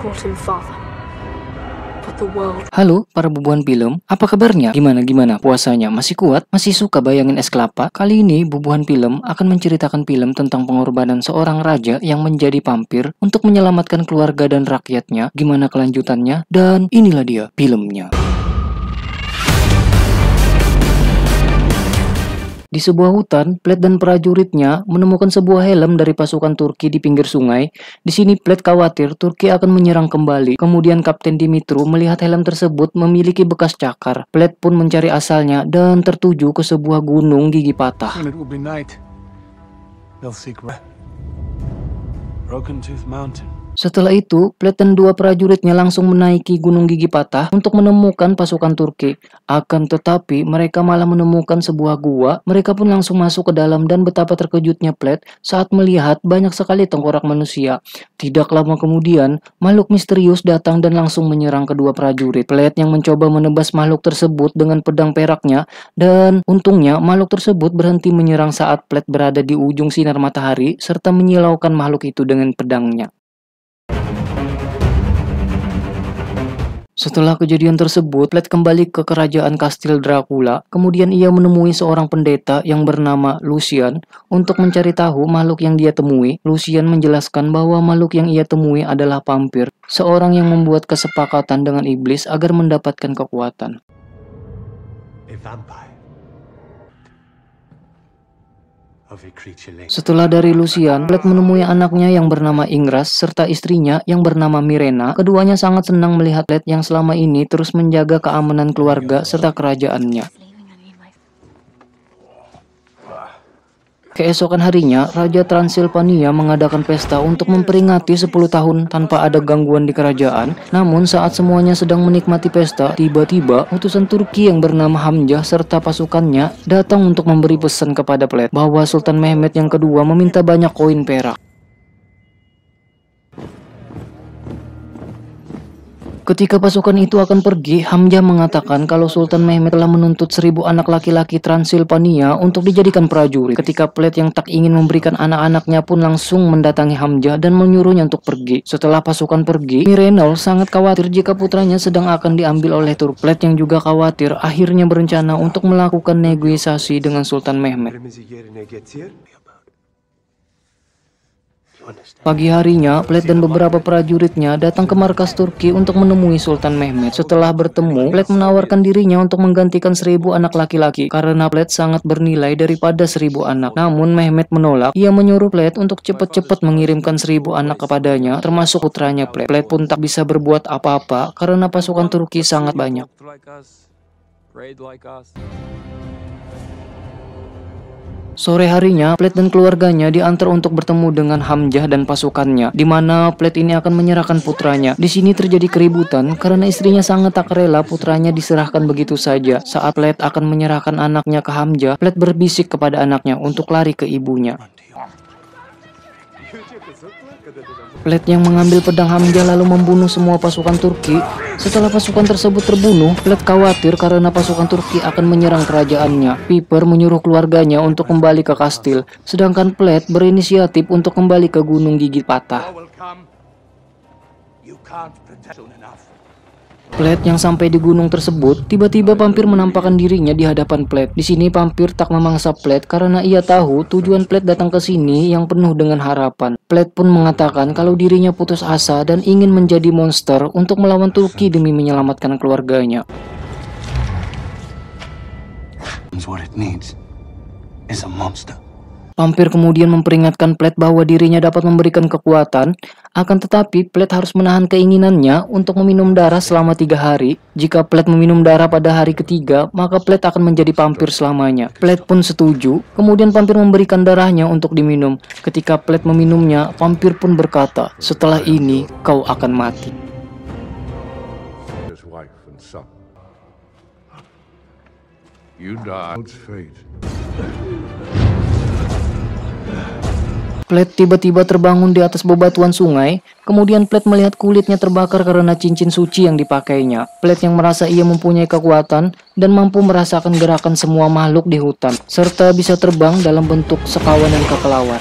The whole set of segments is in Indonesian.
called him father. But the world... Halo para bubuhan film, apa kabarnya? Gimana puasanya? Masih kuat? Masih suka bayangin es kelapa? Kali ini bubuhan film akan menceritakan film tentang pengorbanan seorang raja yang menjadi vampir untuk menyelamatkan keluarga dan rakyatnya. Gimana kelanjutannya? Dan inilah dia filmnya. Di sebuah hutan, Plate dan prajuritnya menemukan sebuah helm dari pasukan Turki di pinggir sungai. Di sini Plate khawatir Turki akan menyerang kembali. Kemudian Kapten Dimitru melihat helm tersebut memiliki bekas cakar. Plate pun mencari asalnya dan tertuju ke sebuah gunung gigi patah. Setelah itu, Plate dan dua prajuritnya langsung menaiki Gunung Gigi Patah untuk menemukan pasukan Turki. Akan tetapi, mereka malah menemukan sebuah gua. Mereka pun langsung masuk ke dalam dan betapa terkejutnya Plate saat melihat banyak sekali tengkorak manusia. Tidak lama kemudian, makhluk misterius datang dan langsung menyerang kedua prajurit. Plate yang mencoba menebas makhluk tersebut dengan pedang peraknya, dan untungnya makhluk tersebut berhenti menyerang saat Plate berada di ujung sinar matahari serta menyilaukan makhluk itu dengan pedangnya. Setelah kejadian tersebut, Plate kembali ke kerajaan Kastil Dracula. Kemudian ia menemui seorang pendeta yang bernama Lucian untuk mencari tahu makhluk yang dia temui. Lucian menjelaskan bahwa makhluk yang ia temui adalah vampir, seorang yang membuat kesepakatan dengan iblis agar mendapatkan kekuatan. Setelah dari Lucian, Plate menemui anaknya yang bernama Ingras serta istrinya yang bernama Mirena. Keduanya sangat senang melihat Plate yang selama ini terus menjaga keamanan keluarga serta kerajaannya. Keesokan harinya, Raja Transilvania mengadakan pesta untuk memperingati 10 tahun tanpa ada gangguan di kerajaan. Namun saat semuanya sedang menikmati pesta, tiba-tiba utusan Turki yang bernama Hamzah serta pasukannya datang untuk memberi pesan kepada Plate bahwa Sultan Mehmed yang kedua meminta banyak koin perak. Ketika pasukan itu akan pergi, Hamzah mengatakan kalau Sultan Mehmed telah menuntut 1000 anak laki-laki Transilvania untuk dijadikan prajurit. Ketika Plate yang tak ingin memberikan anak-anaknya pun langsung mendatangi Hamzah dan menyuruhnya untuk pergi. Setelah pasukan pergi, Mirenol sangat khawatir jika putranya sedang akan diambil oleh Turk. Plate yang juga khawatir akhirnya berencana untuk melakukan negosiasi dengan Sultan Mehmed. Pagi harinya, Plate dan beberapa prajuritnya datang ke markas Turki untuk menemui Sultan Mehmed. Setelah bertemu, Plate menawarkan dirinya untuk menggantikan 1000 anak laki-laki karena Plate sangat bernilai daripada 1000 anak. Namun Mehmed menolak. Ia menyuruh Plate untuk cepat-cepat mengirimkan 1000 anak kepadanya, termasuk putranya Plate. Plate pun tak bisa berbuat apa-apa karena pasukan Turki sangat banyak. Sore harinya, Plate dan keluarganya diantar untuk bertemu dengan Hamzah dan pasukannya, di mana Plate ini akan menyerahkan putranya. Di sini terjadi keributan karena istrinya sangat tak rela putranya diserahkan begitu saja. Saat Plate akan menyerahkan anaknya ke Hamzah, Plate berbisik kepada anaknya untuk lari ke ibunya. Plate yang mengambil pedang Hamzah lalu membunuh semua pasukan Turki. Setelah pasukan tersebut terbunuh, Plate khawatir karena pasukan Turki akan menyerang kerajaannya. Piper menyuruh keluarganya untuk kembali ke kastil, sedangkan Plate berinisiatif untuk kembali ke Gunung Gigi Patah. Plate yang sampai di gunung tersebut, tiba-tiba vampir menampakkan dirinya di hadapan Plate. Di sini vampir tak memangsa Plate karena ia tahu tujuan Plate datang ke sini yang penuh dengan harapan. Plate pun mengatakan kalau dirinya putus asa dan ingin menjadi monster untuk melawan Turki demi menyelamatkan keluarganya. Vampir kemudian memperingatkan Plate bahwa dirinya dapat memberikan kekuatan, akan tetapi Plate harus menahan keinginannya untuk meminum darah selama 3 hari. Jika Plate meminum darah pada hari ketiga, maka Plate akan menjadi vampir selamanya. Plate pun setuju, kemudian vampir memberikan darahnya untuk diminum. Ketika Plate meminumnya, vampir pun berkata, "Setelah ini, kau akan mati." Plate tiba-tiba terbangun di atas bebatuan sungai, kemudian Plate melihat kulitnya terbakar karena cincin suci yang dipakainya. Plate yang merasa ia mempunyai kekuatan dan mampu merasakan gerakan semua makhluk di hutan, serta bisa terbang dalam bentuk sekawanan kelelawar.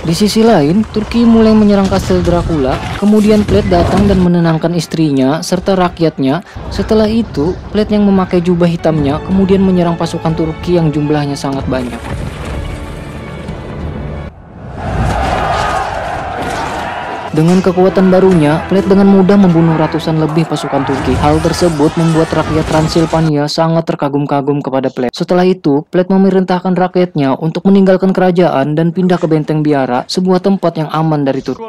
Di sisi lain, Turki mulai menyerang kastil Dracula, kemudian Blade datang dan menenangkan istrinya serta rakyatnya. Setelah itu, Blade yang memakai jubah hitamnya kemudian menyerang pasukan Turki yang jumlahnya sangat banyak. Dengan kekuatan barunya, Blade dengan mudah membunuh ratusan lebih pasukan Turki. Hal tersebut membuat rakyat Transilvania sangat terkagum-kagum kepada Blade. Setelah itu, Blade memerintahkan rakyatnya untuk meninggalkan kerajaan dan pindah ke Benteng Biara, sebuah tempat yang aman dari Turki.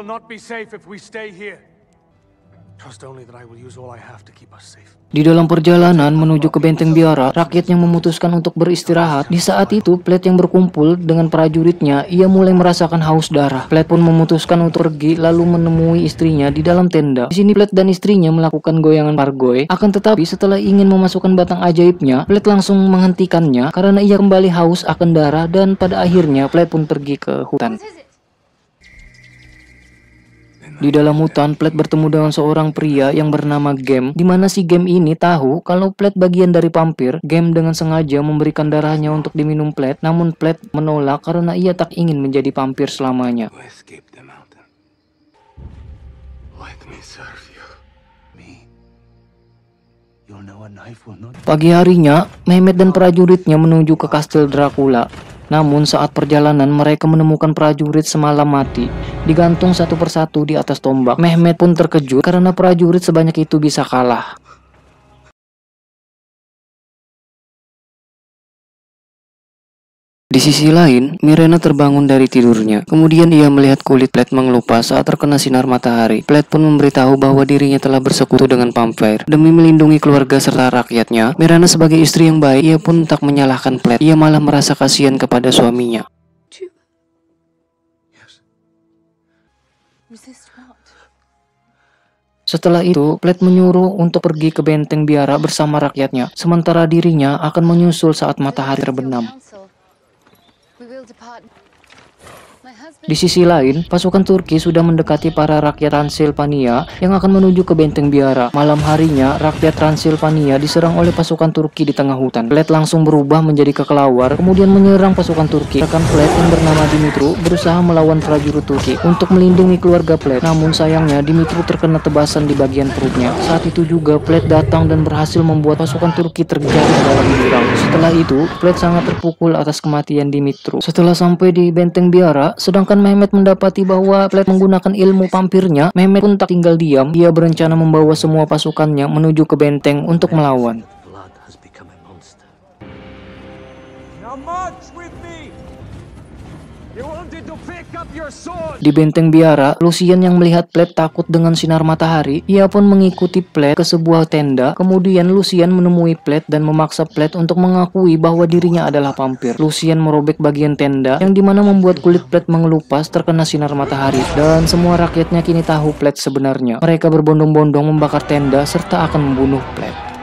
Di dalam perjalanan menuju ke Benteng Biara, rakyat yang memutuskan untuk beristirahat. Di saat itu, Blade yang berkumpul dengan prajuritnya, ia mulai merasakan haus darah. Blade pun memutuskan untuk pergi lalu menemui istrinya di dalam tenda. Di sini Blade dan istrinya melakukan goyangan pargoy. Akan tetapi setelah ingin memasukkan batang ajaibnya, Blade langsung menghentikannya karena ia kembali haus akan darah dan pada akhirnya Blade pun pergi ke hutan. Di dalam hutan, Blade bertemu dengan seorang pria yang bernama Gem, di mana si Gem ini tahu kalau Blade bagian dari vampir. Gem dengan sengaja memberikan darahnya untuk diminum Blade, namun Blade menolak karena ia tak ingin menjadi vampir selamanya. Pagi harinya, Mehmet dan prajuritnya menuju ke kastil Dracula. Namun saat perjalanan mereka menemukan prajurit semalam mati, digantung satu persatu di atas tombak. Mehmet pun terkejut karena prajurit sebanyak itu bisa kalah. Di sisi lain, Mirena terbangun dari tidurnya. Kemudian ia melihat kulit Blade mengelupas saat terkena sinar matahari. Blade pun memberitahu bahwa dirinya telah bersekutu dengan vampire. Demi melindungi keluarga serta rakyatnya, Mirena sebagai istri yang baik, ia pun tak menyalahkan Blade. Ia malah merasa kasihan kepada suaminya. Setelah itu, Blade menyuruh untuk pergi ke Benteng Biara bersama rakyatnya, sementara dirinya akan menyusul saat matahari terbenam. Di sisi lain, pasukan Turki sudah mendekati para rakyat Transilvania yang akan menuju ke Benteng Biara. Malam harinya, rakyat Transilvania diserang oleh pasukan Turki di tengah hutan. Blade langsung berubah menjadi kekelawar, kemudian menyerang pasukan Turki. Rekan Blade yang bernama Dimitru berusaha melawan prajurit Turki untuk melindungi keluarga Blade. Namun sayangnya, Dimitru terkena tebasan di bagian perutnya. Saat itu juga, Blade datang dan berhasil membuat pasukan Turki terjatuh dalam jurang. Setelah itu, Blade sangat terpukul atas kematian Dimitru. Setelah sampai di Benteng Biara, sedangkan Mehmet mendapati bahwa Blade menggunakan ilmu vampirnya, Mehmet pun tak tinggal diam. Ia berencana membawa semua pasukannya menuju ke benteng untuk melawan. Di Benteng Biara, Lucian yang melihat Blade takut dengan sinar matahari, ia pun mengikuti Blade ke sebuah tenda. Kemudian Lucian menemui Blade dan memaksa Blade untuk mengakui bahwa dirinya adalah vampir. Lucian merobek bagian tenda, yang dimana membuat kulit Blade mengelupas terkena sinar matahari. Dan semua rakyatnya kini tahu Blade sebenarnya. Mereka berbondong-bondong membakar tenda serta akan membunuh Blade.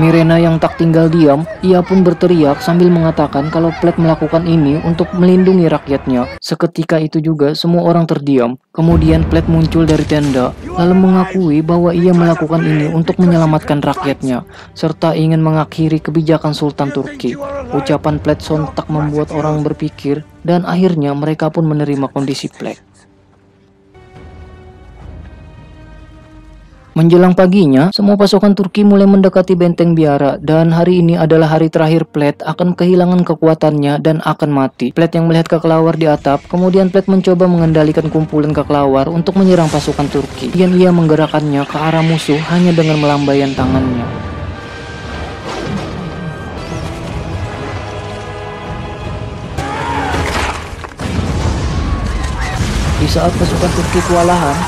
Mirena yang tak tinggal diam, ia pun berteriak sambil mengatakan kalau Blade melakukan ini untuk melindungi rakyatnya. Seketika itu juga semua orang terdiam. Kemudian Blade muncul dari tenda, lalu mengakui bahwa ia melakukan ini untuk menyelamatkan rakyatnya, serta ingin mengakhiri kebijakan Sultan Turki. Ucapan Blade sontak membuat orang berpikir, dan akhirnya mereka pun menerima kondisi Blade. Menjelang paginya, semua pasukan Turki mulai mendekati Benteng Biara, dan hari ini adalah hari terakhir Blade akan kehilangan kekuatannya dan akan mati. Blade yang melihat kekelawar di atap, kemudian Blade mencoba mengendalikan kumpulan kekelawar untuk menyerang pasukan Turki. Dan ia menggerakkannya ke arah musuh hanya dengan melambaikan tangannya. Di saat pasukan Turki kewalahan,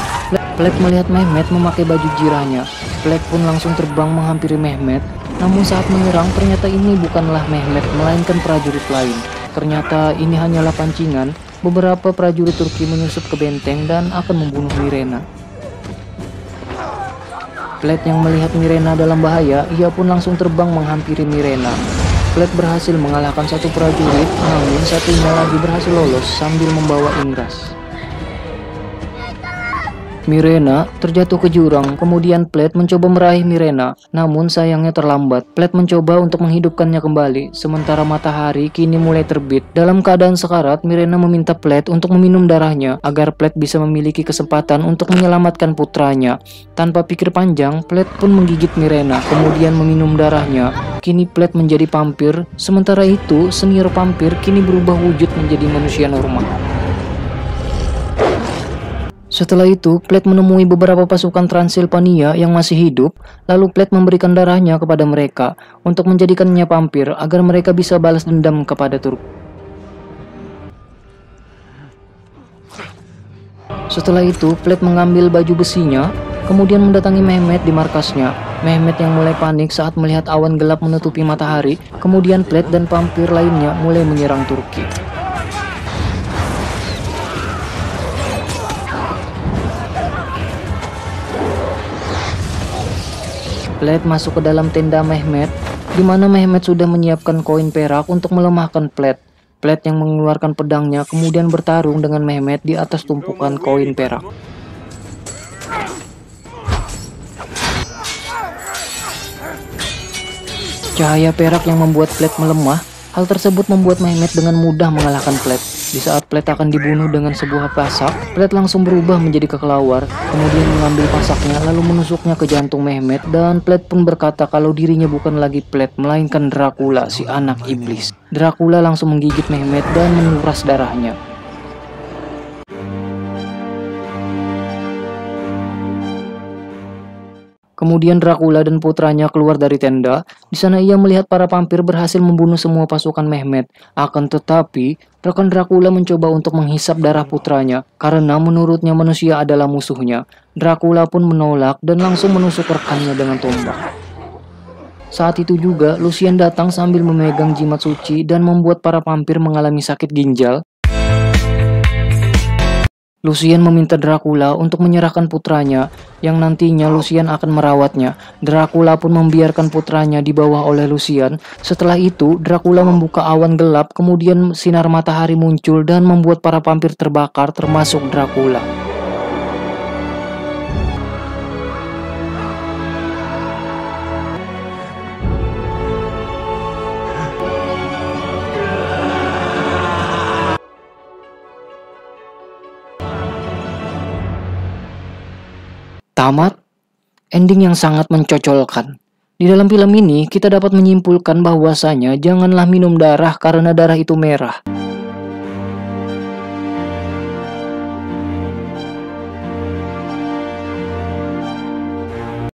Blade melihat Mehmet memakai baju jirahnya. Blade pun langsung terbang menghampiri Mehmet. Namun saat menyerang, ternyata ini bukanlah Mehmet, melainkan prajurit lain. Ternyata ini hanyalah pancingan. Beberapa prajurit Turki menyusup ke benteng dan akan membunuh Mirena. Blade yang melihat Mirena dalam bahaya, ia pun langsung terbang menghampiri Mirena. Blade berhasil mengalahkan satu prajurit, namun satunya lagi berhasil lolos sambil membawa Ingras. Mirena terjatuh ke jurang, kemudian Plate mencoba meraih Mirena, namun sayangnya terlambat. Plate mencoba untuk menghidupkannya kembali, sementara matahari kini mulai terbit. Dalam keadaan sekarat, Mirena meminta Plate untuk meminum darahnya, agar Plate bisa memiliki kesempatan untuk menyelamatkan putranya. Tanpa pikir panjang, Plate pun menggigit Mirena, kemudian meminum darahnya. Kini Plate menjadi vampir, sementara itu senior vampir kini berubah wujud menjadi manusia normal. Setelah itu, Plate menemui beberapa pasukan Transilvania yang masih hidup, lalu Plate memberikan darahnya kepada mereka untuk menjadikannya vampir agar mereka bisa balas dendam kepada Turki. Setelah itu, Plate mengambil baju besinya, kemudian mendatangi Mehmet di markasnya. Mehmet yang mulai panik saat melihat awan gelap menutupi matahari, kemudian Plate dan vampir lainnya mulai menyerang Turki. Plate masuk ke dalam tenda Mehmet, di mana Mehmet sudah menyiapkan koin perak untuk melemahkan Plate. Plate yang mengeluarkan pedangnya kemudian bertarung dengan Mehmet di atas tumpukan koin perak. Cahaya perak yang membuat Plate melemah, hal tersebut membuat Mehmet dengan mudah mengalahkan Plate. Di saat Plate akan dibunuh dengan sebuah pasak, Plate langsung berubah menjadi kekelawar, kemudian mengambil pasaknya lalu menusuknya ke jantung Mehmet, dan Plate pun berkata kalau dirinya bukan lagi Plate, melainkan Dracula, si anak iblis. Dracula langsung menggigit Mehmet dan menguras darahnya. Kemudian Dracula dan putranya keluar dari tenda. Di sana ia melihat para vampir berhasil membunuh semua pasukan Mehmet. Akan tetapi, rekan Dracula mencoba untuk menghisap darah putranya karena menurutnya manusia adalah musuhnya. Dracula pun menolak dan langsung menusuk rekannya dengan tombak. Saat itu juga, Lucien datang sambil memegang jimat suci dan membuat para vampir mengalami sakit ginjal. Lucien meminta Dracula untuk menyerahkan putranya, yang nantinya Lucien akan merawatnya. Dracula pun membiarkan putranya dibawa oleh Lucien. Setelah itu, Dracula membuka awan gelap, kemudian sinar matahari muncul dan membuat para vampir terbakar, termasuk Dracula. Tamat, ending yang sangat mencocolkan. Di dalam film ini, kita dapat menyimpulkan bahwasanya janganlah minum darah karena darah itu merah.